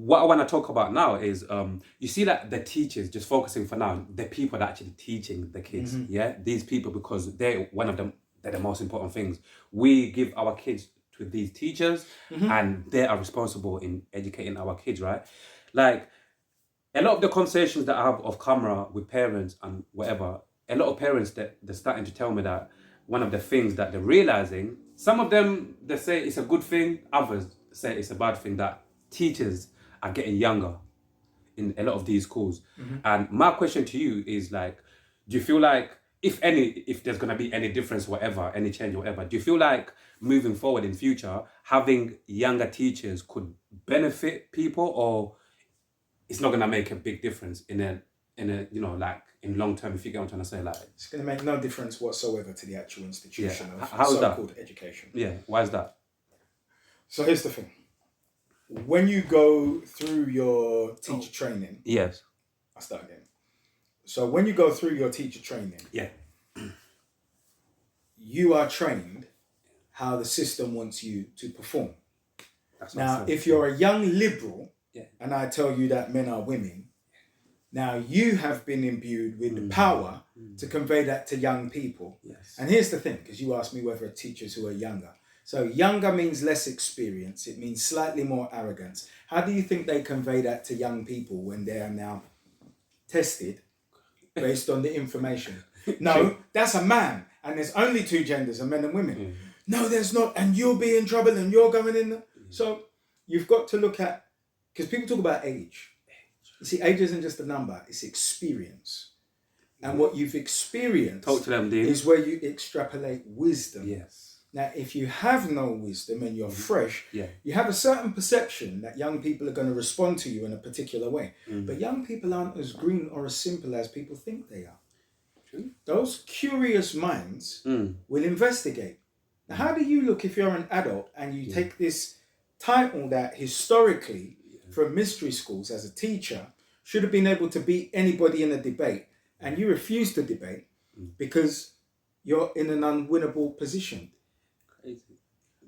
what I want to talk about now is you see that the teachers, just focusing for now, the people that are actually teaching the kids, yeah, these people, because they're one of them, they're the most important things. We give our kids to these teachers, and they are responsible in educating our kids, right? Like a lot of the conversations that I have off camera with parents and whatever, a lot of parents that they're starting to tell me that one of the things that they're realizing, some of them they say it's a good thing, others say it's a bad thing, that teachers are getting younger in a lot of these schools. And my question to you is like, do you feel like if there's gonna be any difference, whatever, any change, whatever, do you feel like moving forward in future, having younger teachers could benefit people, or it's not gonna make a big difference in a like in long term, if you get what I'm trying to say? Like, It's going to make no difference whatsoever to the actual institution of how's that? so-called education. Yeah, why is that? So here's the thing. When you go through your teacher training, Yes. I'll start again. So when you go through your teacher training, Yeah. you are trained how the system wants you to perform. That's what I Now, said. if you're a young liberal, Yeah. and I tell you that men are women, now you have been imbued with the power to convey that to young people. Yes. And here's the thing, because you asked me whether teachers who are younger. So younger means less experience. It means slightly more arrogance. How do you think they convey that to young people when they are now tested based on the information? No, that's a man, and there's only two genders, a men and women. No, there's not, and you'll be in trouble and you're going in. So you've got to look at, because people talk about age. You see, age isn't just a number, it's experience. And what you've experienced Talk to them, Dean. is where you extrapolate wisdom. Yes. Now, if you have no wisdom and you're fresh, Yeah. you have a certain perception that young people are going to respond to you in a particular way. But young people aren't as green or as simple as people think they are. True. Those curious minds will investigate. Now, how do you look if you're an adult and you take this title that historically from mystery schools as a teacher should have been able to beat anybody in a debate, and you refuse to debate because you're in an unwinnable position? Crazy.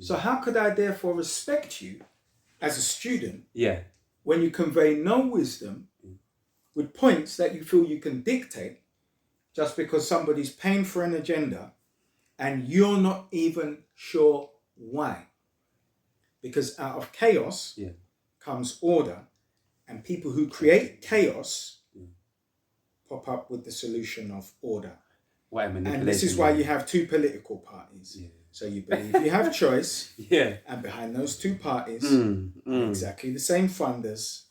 So how could I therefore respect you as a student Yeah. when you convey no wisdom with points that you feel you can dictate just because somebody's paying for an agenda and you're not even sure why? Because out of chaos comes order, and people who create chaos pop up with the solution of order. And this is why you have two political parties. Yeah. So you believe you have choice, and behind those two parties are exactly the same funders.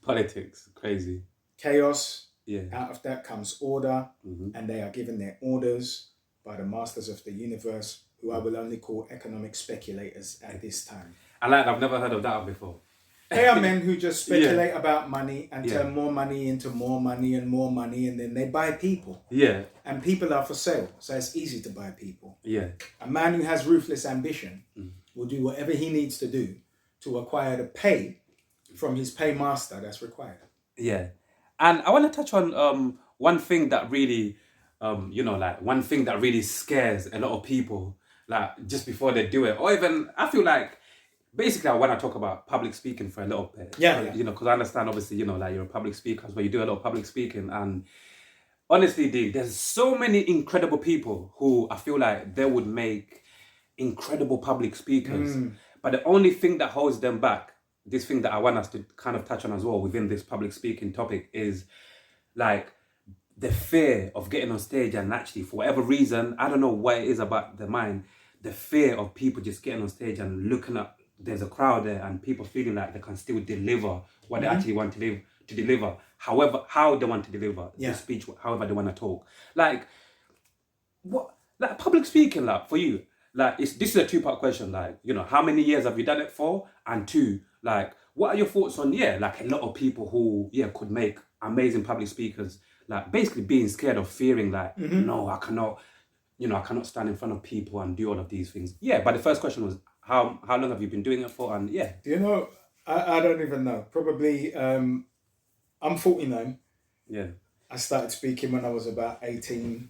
Politics, crazy. Chaos, out of that comes order, and they are given their orders by the masters of the universe, who I will only call economic speculators at this time. I've never heard of that before. They are men who just speculate about money and turn more money into more money and more money, and then they buy people. Yeah. And people are for sale, so it's easy to buy people. Yeah. A man who has ruthless ambition will do whatever he needs to do to acquire the pay from his paymaster that's required. Yeah. And I want to touch on one thing that really, one thing that really scares a lot of people, like just before they do it, or even I feel like, basically, I want to talk about public speaking for a little bit. Yeah. Because I understand, obviously, like you're a public speaker, but you do a lot of public speaking. And honestly, Dean, there's so many incredible people who I feel like they would make incredible public speakers. But the only thing that holds them back, this thing that I want us to kind of touch on as well within this public speaking topic, is like the fear of getting on stage and actually, for whatever reason, I don't know what it is about the mind, the fear of people just getting on stage and looking up. There's a crowd there and people feeling like they can still deliver what they actually want to deliver, however, how they want to deliver the speech, however they want to talk. Like, what, like public speaking, like for you, like this is a 2-part question. Like, how many years have you done it for? And 2, like, what are your thoughts on, like a lot of people who, could make amazing public speakers, like basically being scared of fearing, like, no, I cannot, I cannot stand in front of people and do all of these things. Yeah, but the first question was, how long have you been doing it for? And I don't even know. Probably, I'm 49. Yeah. I started speaking when I was about 18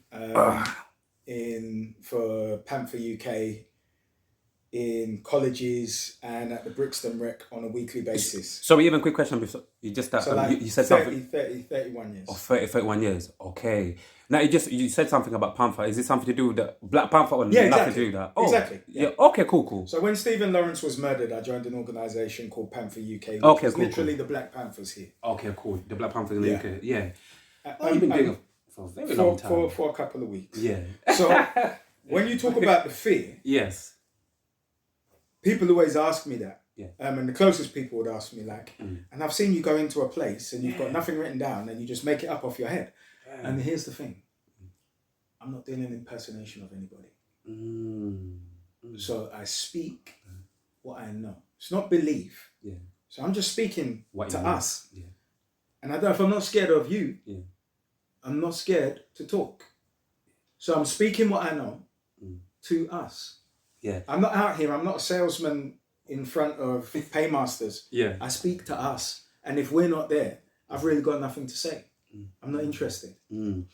for Panther UK. in colleges and at the Brixton Rec on a weekly basis. So even quick question before you just So like you said 30, something. 30, 31 years. Oh, 30, 31 years. Okay. Now you said something about Panther. Is it something to do with the Black Panther or Yeah, nothing exactly. to do with that? Oh, Exactly. yeah. Okay, cool. So when Stephen Lawrence was murdered, I joined an organisation called Panther UK, which Okay, was cool, literally the Black Panthers here. Okay, cool. The Black Panther in the Yeah. UK. Yeah. Oh, you've been doing it for a very long time. For a couple of weeks. Yeah. So when you talk about the fear, Yes. people always ask me that. Yeah. And the closest people would ask me like, and I've seen you go into a place and you've got nothing written down and you just make it up off your head. Yeah. And here's the thing. I'm not doing an impersonation of anybody. So I speak what I know. It's not belief. Yeah. So I'm just speaking to us. Yeah. And I don't, if I'm not scared of you, yeah. I'm not scared to talk. So I'm speaking what I know to us. Yeah. I'm not out here. I'm not a salesman in front of paymasters. Yeah. I speak to us. And if we're not there, I've really got nothing to say. I'm not interested. And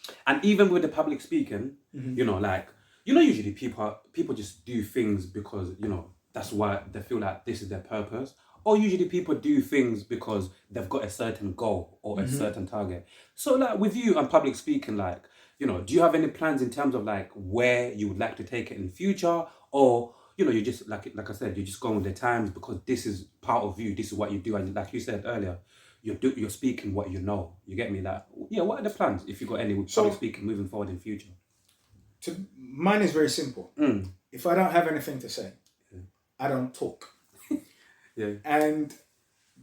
even with the public speaking, you know, like, you know, usually people just do things because, you know, that's why they feel like this is their purpose. Or usually people do things because they've got a certain goal or a certain target. So like with you and public speaking, like, you know, do you have any plans in terms of like where you would like to take it in the future? Or, you know, you just, like I said, you're just going with the times because this is part of you. This is what you do. And like you said earlier, you're speaking what you know. You get me? That, yeah, what are the plans if you got any public speaking moving forward in future? Mine is very simple. If I don't have anything to say, I don't talk. Yeah. And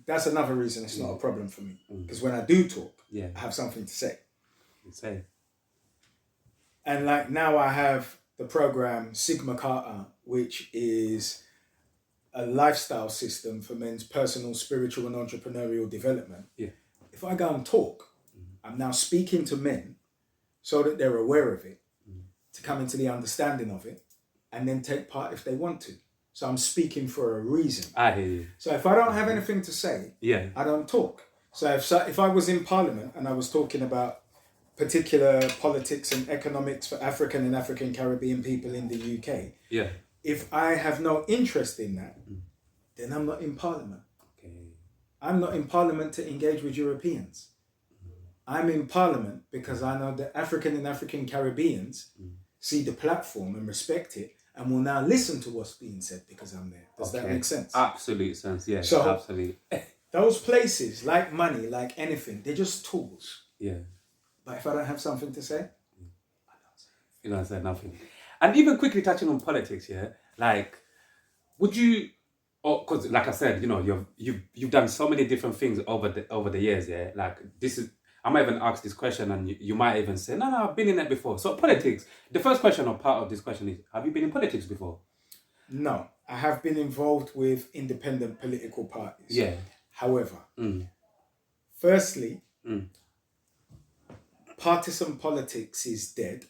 that's another reason it's not a problem for me. Because when I do talk, I have something to say. And like now I have the program Sigma Carta, which is a lifestyle system for men's personal, spiritual, and entrepreneurial development. Yeah. If I go and talk, I'm now speaking to men so that they're aware of it, to come into the understanding of it, and then take part if they want to. So I'm speaking for a reason. I hear you. So if I don't have anything to say, I don't talk. So if I was in Parliament and I was talking about particular politics and economics for African and African Caribbean people in the UK, if I have no interest in that, then I'm not in Parliament. Okay. I'm not in Parliament to engage with Europeans. I'm in Parliament because I know that African and African Caribbeans see the platform and respect it and will now listen to what's being said because I'm there. Does that make sense? Absolute sense, yeah. So, absolutely. Those places, like money, like anything, they're just tools. Yeah. But if I don't have something to say, I don't say anything. You don't say nothing. And even quickly touching on politics, like, would you, because like I said, you know, you've done so many different things over the years, like this is, I might even ask this question and you might even say, no, I've been in it before. So politics, the first question or part of this question is, have you been in politics before? No, I have been involved with independent political parties. Yeah. However, firstly, partisan politics is dead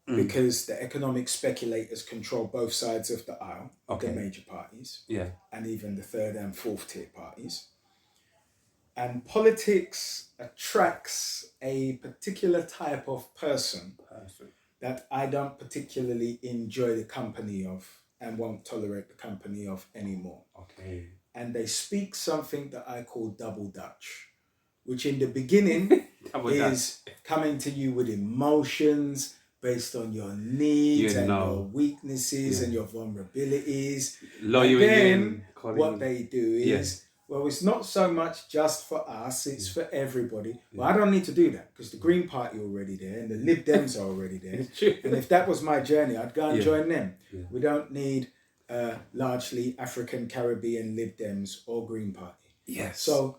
because the economic speculators control both sides of the aisle, the major parties, and even the third and fourth tier parties. And politics attracts a particular type of person that I don't particularly enjoy the company of and won't tolerate the company of anymore. Okay. And they speak something that I call double Dutch, which in the beginning is coming to you with emotions based on your needs and your weaknesses and your vulnerabilities. And then what they do is, well, it's not so much just for us, it's for everybody. Well, I don't need to do that because the Green Party are already there and the Lib Dems are already there. And if that was my journey, I'd go and join them. We don't need largely African Caribbean Lib Dems or Green Party. Yes. So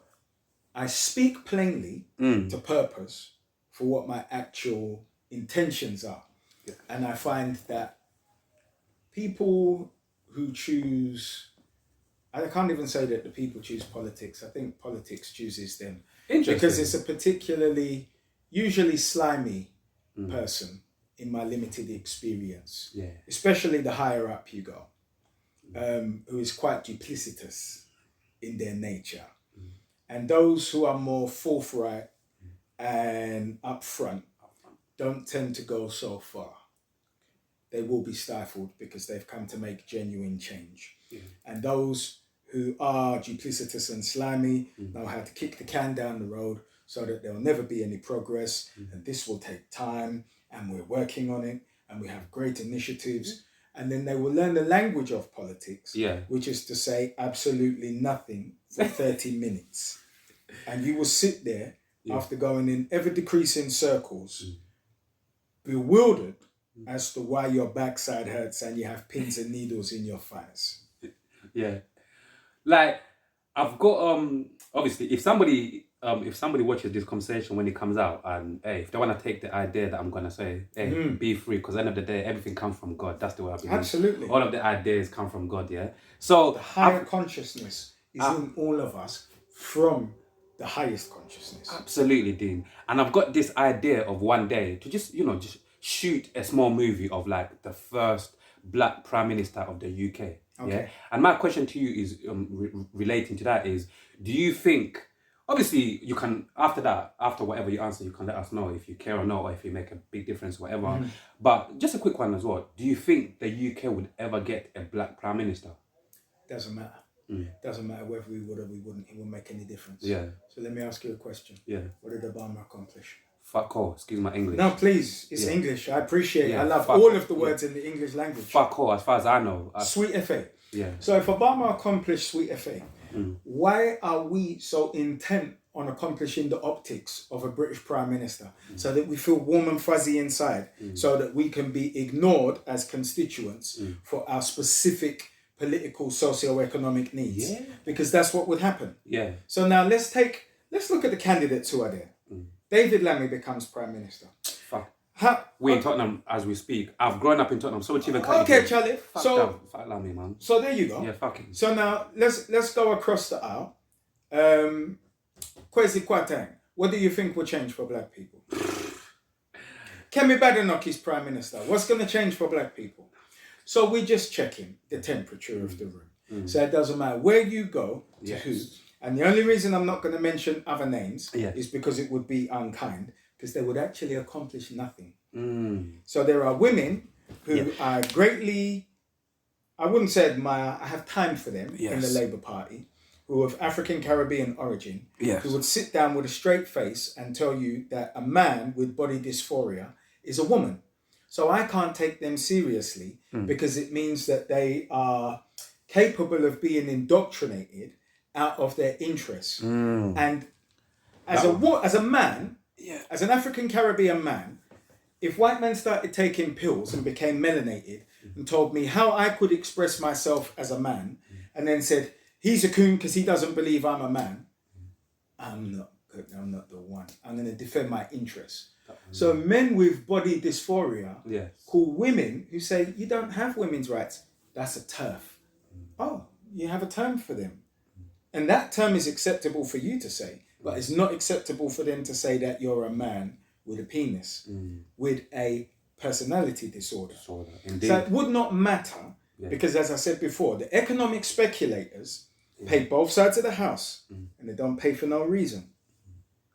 I speak plainly to purpose for what my actual intentions are. And I find that people who choose, I can't even say that the people choose politics. I think politics chooses them. Because it's a particularly, usually slimy person in my limited experience. Especially the higher up you go, who is quite duplicitous in their nature. And those who are more forthright and upfront don't tend to go so far. they will be stifled because they've come to make genuine change. Yeah. And those who are duplicitous and slimy know how to kick the can down the road so that there'll never be any progress, and this will take time, and we're working on it, and we have great initiatives. And then they will learn the language of politics, which is to say absolutely nothing for 30 minutes. And you will sit there after going in ever-decreasing circles, bewildered as to why your backside hurts and you have pins and needles in your thighs. Yeah. Like, I've got, obviously, if somebody watches this conversation when it comes out, and hey, if they want to take the idea that I'm going to say, hey, be free, because at the end of the day, everything comes from God. That's the way I believe. Absolutely. All of the ideas come from God, yeah? So the higher consciousness is in all of us from the highest consciousness. Absolutely, Dean. And I've got this idea of one day to just shoot a small movie of like the first black prime minister of the UK. Yeah. And my question to you is relating to that is, do you think, obviously you can, after whatever you answer, you can let us know if you care or not, or if you make a big difference or whatever. But just a quick one as well. Do you think the UK would ever get a black prime minister? Doesn't matter. Doesn't matter whether we would or we wouldn't. It won't make any difference. Yeah. So let me ask you a question. Yeah. What did Obama accomplish? Fuck all. Excuse my English. No, please. It's English. I appreciate it. I love all of the words in the English language. Fuck all, as far as I know. Sweet FA. Yeah. So if Obama accomplished Sweet FA, why are we so intent on accomplishing the optics of a British Prime Minister so that we feel warm and fuzzy inside, so that we can be ignored as constituents for our specific political, socio-economic needs? Yeah. Because that's what would happen. Yeah. So now let's look at the candidates who are there. David Lammy becomes Prime Minister. Fuck. We're in Tottenham as we speak. I've grown up in Tottenham, so even okay, Charlie. Fuck Lammy, man. So there you go. Yeah, fucking. So now let's go across the aisle. Kwesi Kwarteng, what do you think will change for black people? Kemi Badenoch is Prime Minister. What's going to change for black people? So we're just checking the temperature of the room. So it doesn't matter where you go to who. And the only reason I'm not going to mention other names is because it would be unkind, because they would actually accomplish nothing. So there are women who I greatly, I wouldn't say admire, I have time for them in the Labour Party, who are of African Caribbean origin, who would sit down with a straight face and tell you that a man with body dysphoria is a woman. So I can't take them seriously because it means that they are capable of being indoctrinated out of their interests. And as a man, as an African Caribbean man, if white men started taking pills and became melanated and told me how I could express myself as a man, and then said, he's a coon because he doesn't believe I'm a man, I'm not good. I'm not the one. I'm going to defend my interests. So men with body dysphoria call women who say, you don't have women's rights. That's a turf. Oh, you have a term for them. And that term is acceptable for you to say, but it's not acceptable for them to say that you're a man with a penis, with a personality disorder. Indeed. So it would not matter, because as I said before, the economic speculators pay both sides of the house, and they don't pay for no reason.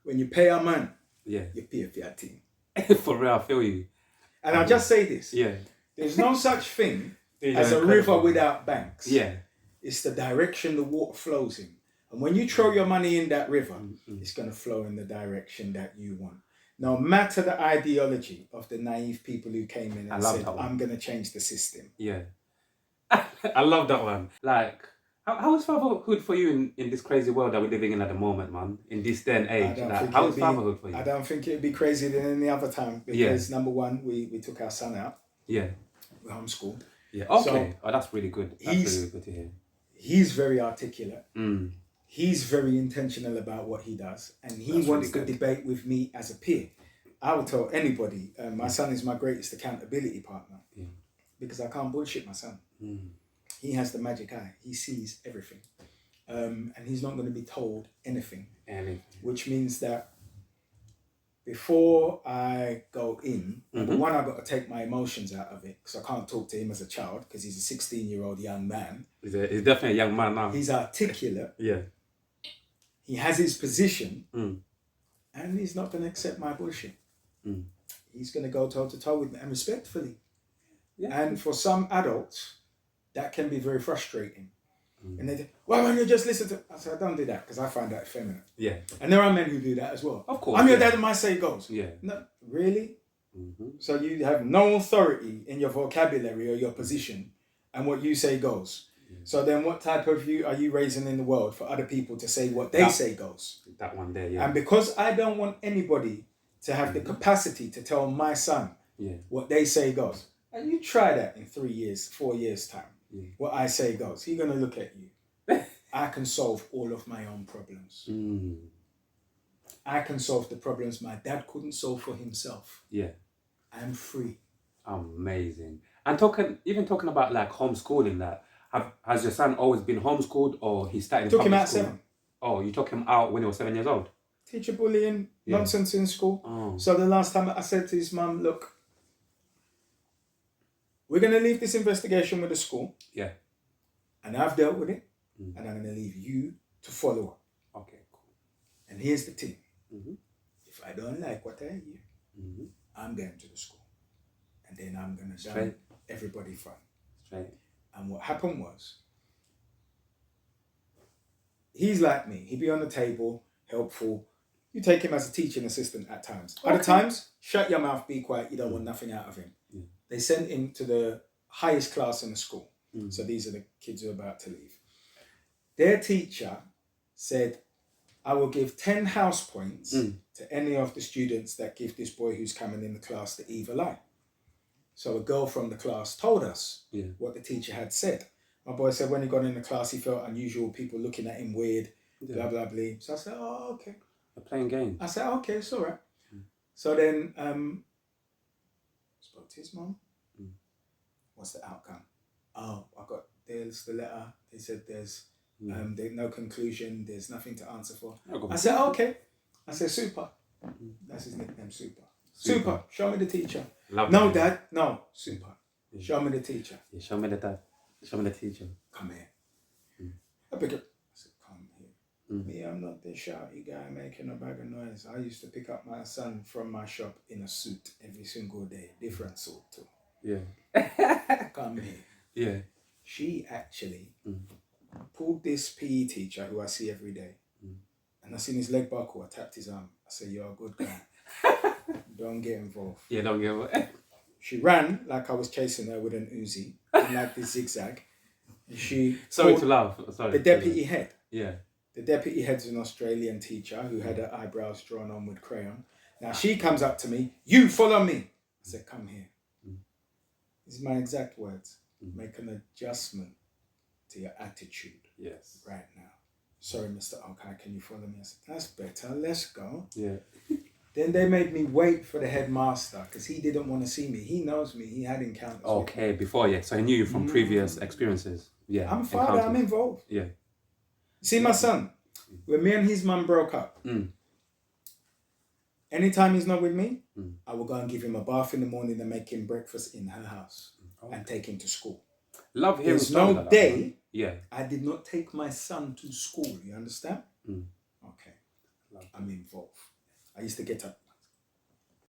When you pay a man, you pay for your team. For real, I feel you. And I'll just say this. There's no such thing as a river without banks. It's the direction the water flows in. And when you throw your money in that river, it's going to flow in the direction that you want. No matter the ideology of the naive people who came in and said, I'm going to change the system. I love that one. Like, how is fatherhood for you in this crazy world that we're living in at the moment, man? In this day and age. Like, how is fatherhood for you? I don't think it'd be crazier than any other time. Because number one, we took our son out. We're homeschooled. Okay. So that's really good. That's really good to hear. He's very articulate. He's very intentional about what he does. And he wants to debate with me as a peer. I would tell anybody, my son is my greatest accountability partner. Because I can't bullshit my son. He has the magic eye. He sees everything. And he's not going to be told anything. Which means that before I go in, number one, I've got to take my emotions out of it, because I can't talk to him as a child, because he's a 16-year-old young man. He's definitely a young man now. He's articulate. He has his position, and he's not going to accept my bullshit. He's going to go toe-to-toe with me, and respectfully. Yeah. And for some adults, that can be very frustrating. Mm. And they think, why won't you just listen to... I said, I don't do that because I find that effeminate. Yeah. And there are men who do that as well. Of course. I'm your yeah. dad and my say goes. Yeah. No, really? Mm-hmm. So you have no authority in your vocabulary or your position, and what you say goes. Yeah. So then what type of you are you raising in the world for other people to say what they say goes? That one there, yeah. And because I don't want anybody to have the capacity to tell my son what they say goes, and you try that in 3 years, 4 years time, what I say goes, he's going to look at you. I can solve all of my own problems. Mm. I can solve the problems my dad couldn't solve for himself. Yeah. I'm free. Amazing. And talking about like homeschooling, that has your son always been homeschooled, or he started? Took him public out school? 7. Oh, you took him out when he was 7 years old. Teacher bullying, nonsense in school. Oh. So the last time I said to his mum, look, we're going to leave this investigation with the school. Yeah. And I've dealt with it. And I'm going to leave you to follow up. Okay, cool. And here's the thing. Mm-hmm. If I don't like what I hear, I'm going to the school. And then I'm going to done everybody fun. Straight. And what happened was, he's like me. He'd be on the table, helpful. You take him as a teaching assistant at times. Other times, shut your mouth, be quiet. You don't want nothing out of him. Yeah. They sent him to the highest class in the school. So these are the kids who are about to leave. Their teacher said, I will give 10 house points to any of the students that give this boy who's coming in the class the evil eye. So a girl from the class told us what the teacher had said. My boy said when he got in the class, he felt unusual, people looking at him weird, blah, blah, blah. So I said, oh, okay. They're playing games. I said, okay, it's all right. So then spoke to his mom. What's the outcome? Oh, there's the letter. They said there's no conclusion. There's nothing to answer for. I said, okay. I said, Super. That's his nickname, Super. Super. Show me the teacher. No, Dad. No, Super. Show me the teacher. Yeah, show me the dad. Show me the teacher. Come here. I pick up. I said, come here. Me, I'm not the shouty guy making a bag of noise. I used to pick up my son from my shop in a suit every single day. Different suit too. Yeah. Come here. Yeah. She actually pulled this PE teacher who I see every day. And I seen his leg buckle. I tapped his arm. I said, you're a good guy. Don't get involved. Yeah, don't get involved. She ran like I was chasing her with an Uzi, in like this zigzag. And she Sorry to laugh. Sorry. the deputy head. Yeah. The deputy head's an Australian teacher who had her eyebrows drawn on with crayon. Now she comes up to me, you follow me. I said, come here. These are my exact words. Make an adjustment to your attitude right now. Sorry, Mr. Okai, can you follow me? I said, that's better, let's go. Yeah. Then they made me wait for the headmaster because he didn't want to see me. He knows me, he had encounters with me. Before, yeah. So he knew you from previous experiences. Yeah. I'm father, I'm involved. Yeah. See my son, when me and his mum broke up, anytime he's not with me, I will go and give him a bath in the morning and make him breakfast in her house and take him to school. Love hearing There's no like day that, I did not take my son to school. You understand? Okay. I'm involved. I used to get up